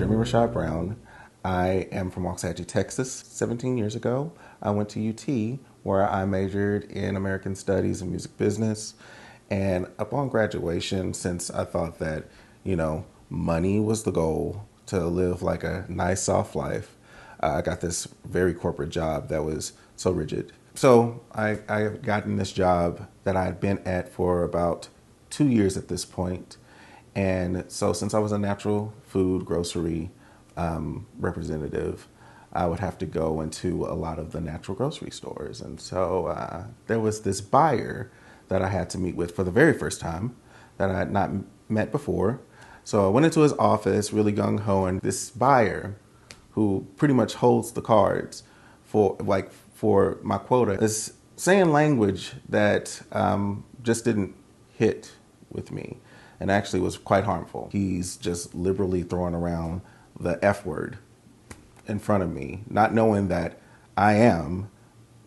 Jeremy Rashad Brown. I am from Waxahachie, Texas. 17 years ago, I went to UT where I majored in American Studies and Music Business. And upon graduation, since I thought that, money was the goal to live like a nice, soft life, I got this very corporate job that was so rigid. So I had gotten this job that I had been at for about 2 years at this point. And so since I was a natural food grocery representative, I would have to go into a lot of the natural grocery stores. And so there was this buyer that I had to meet with for the very first time that I had not met before. So I went into his office really gung-ho, and this buyer, who pretty much holds the cards for my quota, is saying language that just didn't hit with me and actually was quite harmful. He's just liberally throwing around the F word in front of me, not knowing that I am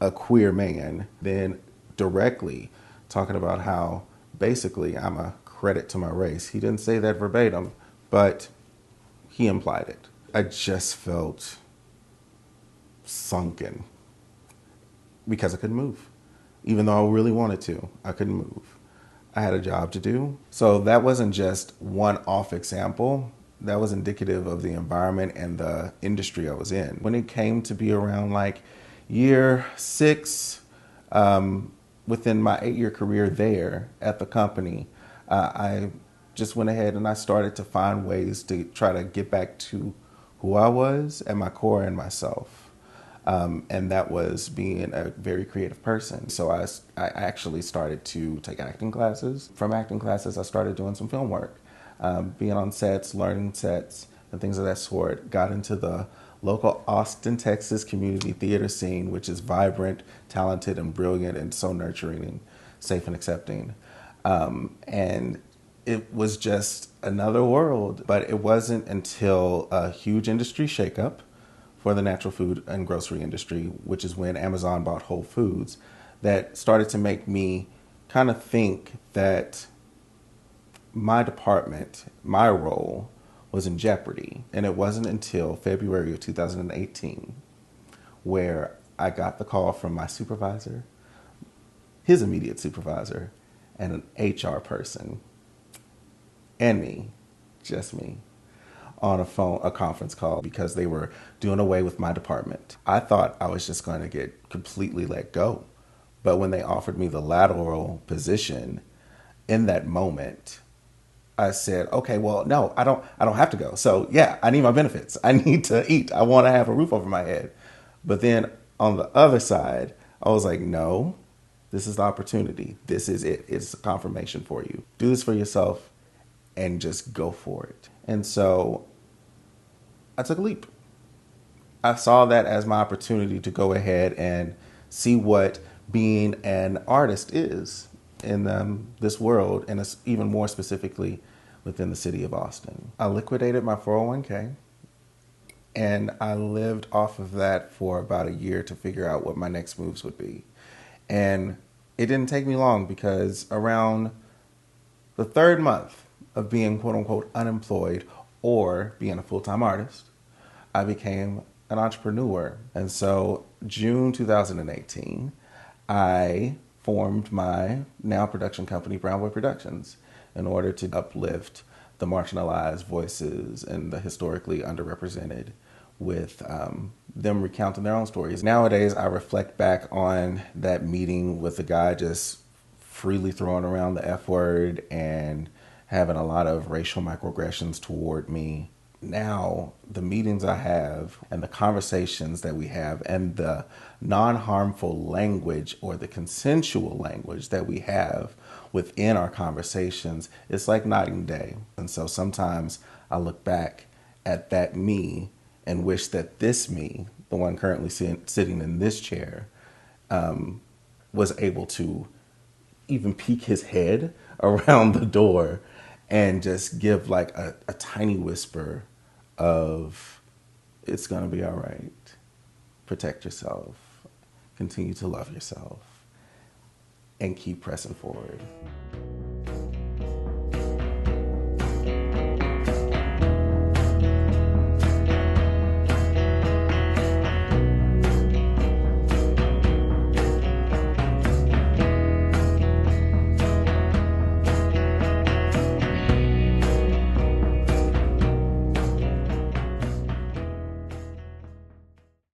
a queer man, then directly talking about how basically I'm a credit to my race. He didn't say that verbatim, but he implied it. I just felt sunken because I couldn't move. Even though I really wanted to, I couldn't move. I had a job to do. So that wasn't just one-off example. That was indicative of the environment and the industry I was in. When it came to be around like year 6, within my 8-year career there at the company, I just went ahead and I started to find ways to try to get back to who I was at my core and myself. And that was being a very creative person. So I actually started to take acting classes. From acting classes, I started doing some film work, being on sets, learning sets, and things of that sort. Got into the local Austin, Texas community theater scene, which is vibrant, talented, and brilliant, and so nurturing and safe and accepting. And it was just another world. But it wasn't until a huge industry shakeup for the natural food and grocery industry, which is when Amazon bought Whole Foods, that started to make me kind of think that my department, my role, was in jeopardy. And it wasn't until February of 2018 where I got the call from my supervisor, his immediate supervisor, and an HR person, and me, just me, on a conference call because they were doing away with my department. I thought I was just going to get completely let go. But when they offered me the lateral position in that moment, I said, okay, well, no, I don't have to go. So yeah, I need my benefits. I need to eat. I want to have a roof over my head. But then on the other side, I was like, no, this is the opportunity. This is it. It's a confirmation for you. Do this for yourself and just go for it. And so I took a leap. I saw that as my opportunity to go ahead and see what being an artist is in this world, and even more specifically within the city of Austin. I liquidated my 401k, and I lived off of that for about a year to figure out what my next moves would be. And it didn't take me long, because around the 3rd month of being quote unquote unemployed or being a full-time artist, I became an entrepreneur. And so June 2018, I formed my now production company, Brown Boy Productions, in order to uplift the marginalized voices and the historically underrepresented with them recounting their own stories. Nowadays, I reflect back on that meeting with the guy just freely throwing around the F word and having a lot of racial microaggressions toward me. Now, the meetings I have and the conversations that we have and the non-harmful language or the consensual language that we have within our conversations, it's like night and day. And so sometimes I look back at that me and wish that this me, the one currently sitting in this chair, was able to even peek his head around the door and just give like a tiny whisper of, it's gonna be all right. Protect yourself, continue to love yourself, and keep pressing forward.